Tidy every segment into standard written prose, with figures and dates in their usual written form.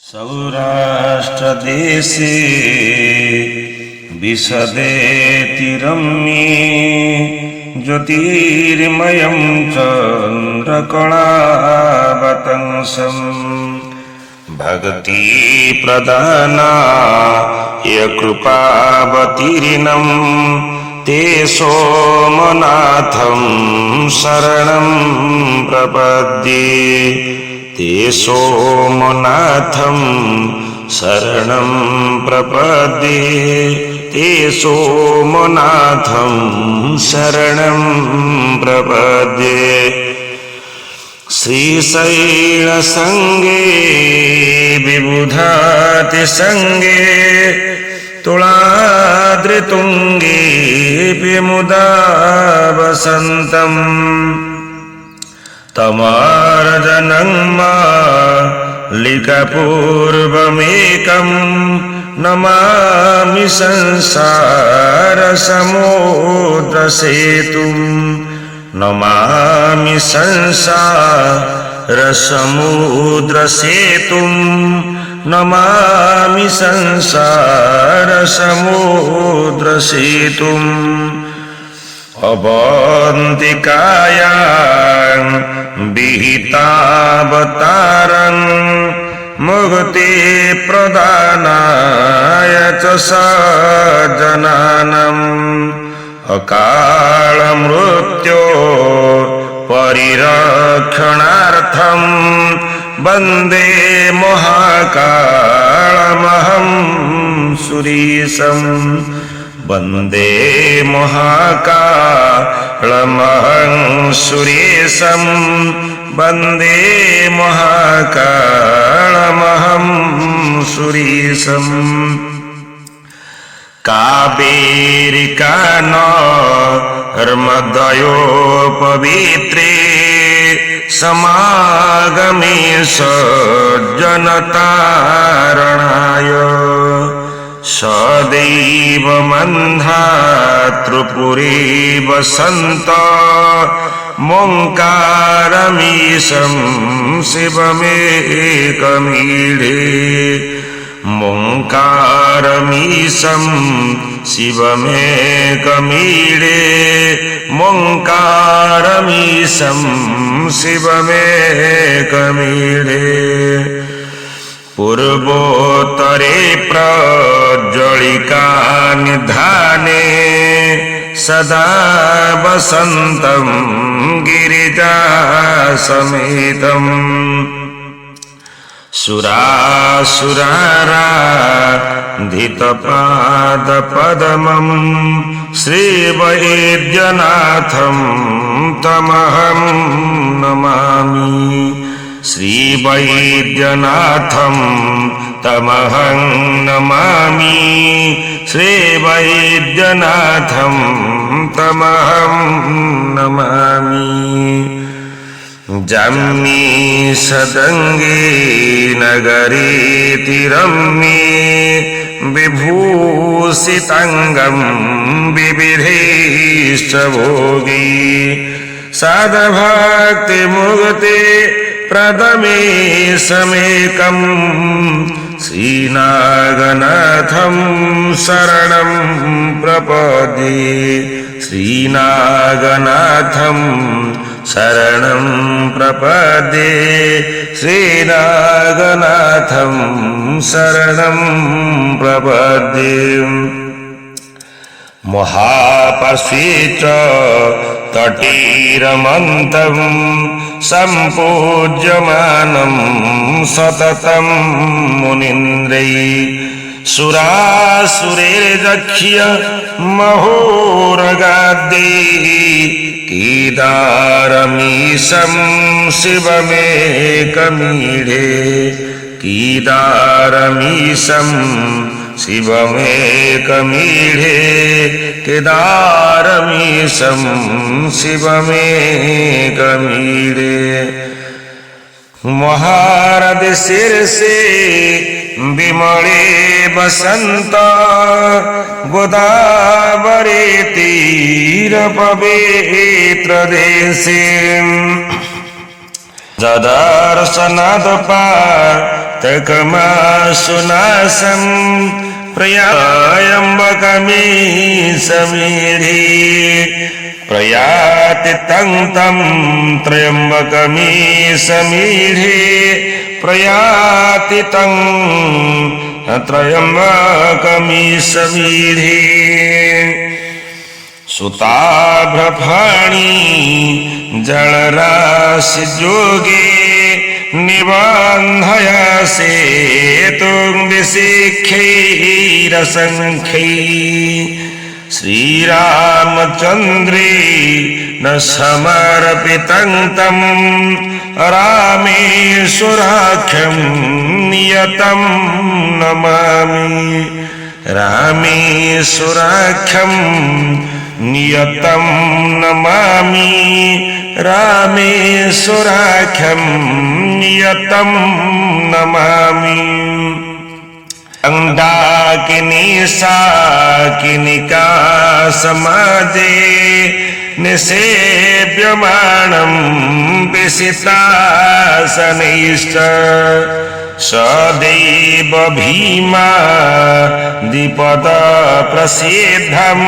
सौराष्ट्रदेशे विशदेति रम्ये ज्योतिर्मयं चन्द्रकलावतंसं भक्तिप्रदानाय कृपावतीर्णं ते सोमनाथं शरणं प्रपद्ये ते सोमनाथं शरणं प्रपद्ये ते सोमनाथं शरणं प्रपद्ये श्रीशैलसंगे विबुधातिसंगे तुलाद्रितुंगे विमुदा वसन्तम् तमार्जनं मालिकापूर्वमेकं नमामि संसारसमुद्रसेतुं नमामि संसारसमुद्रसेतुं नमामि संसारसमुद्रसेतुम् अवन्तिकायां विहितावतारं मुक्तिप्रदानाय च सज्जनानाम् अकालमृत्यो परिरक्षणार्थं वन्दे महाकालमहं सुरीशम् वन्दे महाकालमहं सुरेशं वन्दे महाकालमहं सुरेशम् कावेरिका नर्मदयोपवित्रे समागमे सज्जनतारणाय सदैव मन्धातृपुरे वसन्त मोङ्कारमीशं शिवमेकमीढे मोङ्कारमीशं शिवमेकमीढे मोङ्कारमीशं शिवमेकमीढे पूर्वोत्तरे प्रज्वलिका निधाने सदा वसन्तं गिरिजासमेतम् सुरासुराराधितपादपद्मं श्रीवैद्यनाथं तमहं नमामि श्रीवैद्यनाथं तमहं नमामि श्रीवैद्यनाथं तमहं नमामि जम्मी सदङ्गे नगरेति रम्ये विभूषिताङ्गं विविधैश्च भोगी सद्भक्तिमुक्ते प्रदमे समेकं श्रीनागनाथं शरणं प्रपद्ये श्रीनागनाथं शरणं प्रपद्ये श्रीनागनाथं शरणं प्रपद्ये महापार्श्वे च तटीरमन्तं सम्पूज्यमानं सततं मुनीन्द्रैः सुरासुरैर्जक्ष्य महोरगाद्यैः कीदारमीशं शिवमेकमीढे कीदारमीशं शिवमेकमीढे केदारमीशं शिवमेकमीढे महारथी शीर्षे विमले वसन्त गोदावरी तीरपवित्रदेशे जदर्शनादपार तकमासुनासं प्रयायम्बकमी समीढे प्रयाति तं तं त्र्यम्बकमी समीढे प्रयाति तं त्र्यम्बकमी समीढे सुताभ्रफाणी जलराशि जोगे निबन्धया सेतुं विशिखैरसङ्ख्यै श्रीरामचन्द्रे न समर्पितं तं रामेश्वराख्यं नियतं नमामि रामेश्वराख्यं नियतं नमामि रामेश्वराख्यं नियतं नमामि अंडाकिनी साकिनिका समाजे निसेव्यमानं पिशितासनैश्च सदैव भीमा द्विपद प्रसिद्धं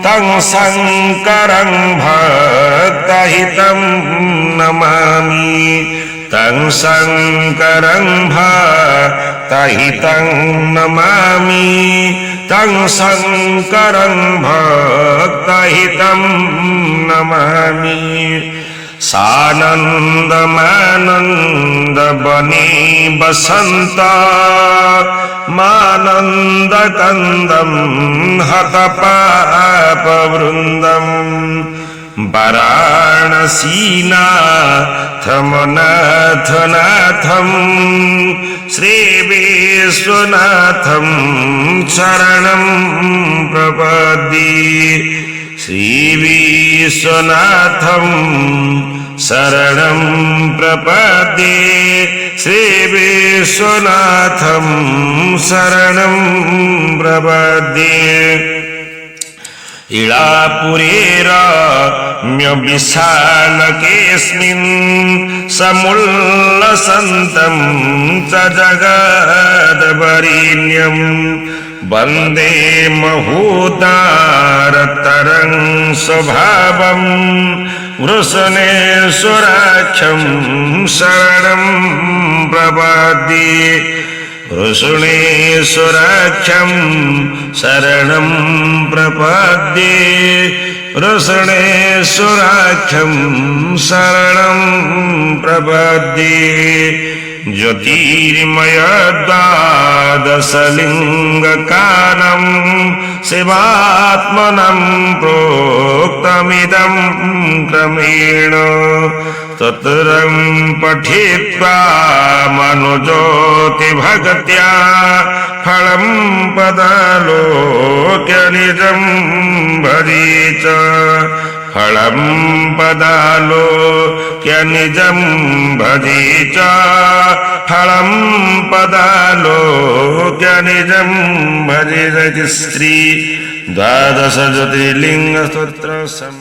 तं शङ्करं भक्तहितं नमामि तं शङ्करं भक्तहितं नमामि तं शङ्करं भक्तहितं नमामि सानन्दमानन्दवने वसन्त मानन्दकन्दं हतपापवृन्दम् वाराणसीनाथमनाथनाथं श्रीविश्वनाथं शरणं प्रपद्ये श्रीविश्वनाथं शरणं प्रपद्ये श्रीविश्वनाथं शरणं प्रपद्ये इळापुरेरम्यविशालकेऽस्मिन् समुल्लसन्तं च जगद्वरेण्यं वन्दे महोदारतरं स्वभावं वृषणेश्वराख्यं शरणं प्रपद्ये वृषणेश्वराख्यं शरणं प्रपद्ये वृषणेश्वराख्यं शरणं प्रपद्ये ज्योतिर्मयद्वादशलिङ्गकानं शिवात्मनं प्रोक्तमिदं क्रमेण तत्रं पठित्वा मनुज्योतिभक्त्या फलं पदालोक्यनिजं भजे च फलं पदालोक्यनिजं भजे च फलं पदालोक्यनिजं भजे च श्री द्वादश ज्योतिर्लिङ्गस्तोत्रम्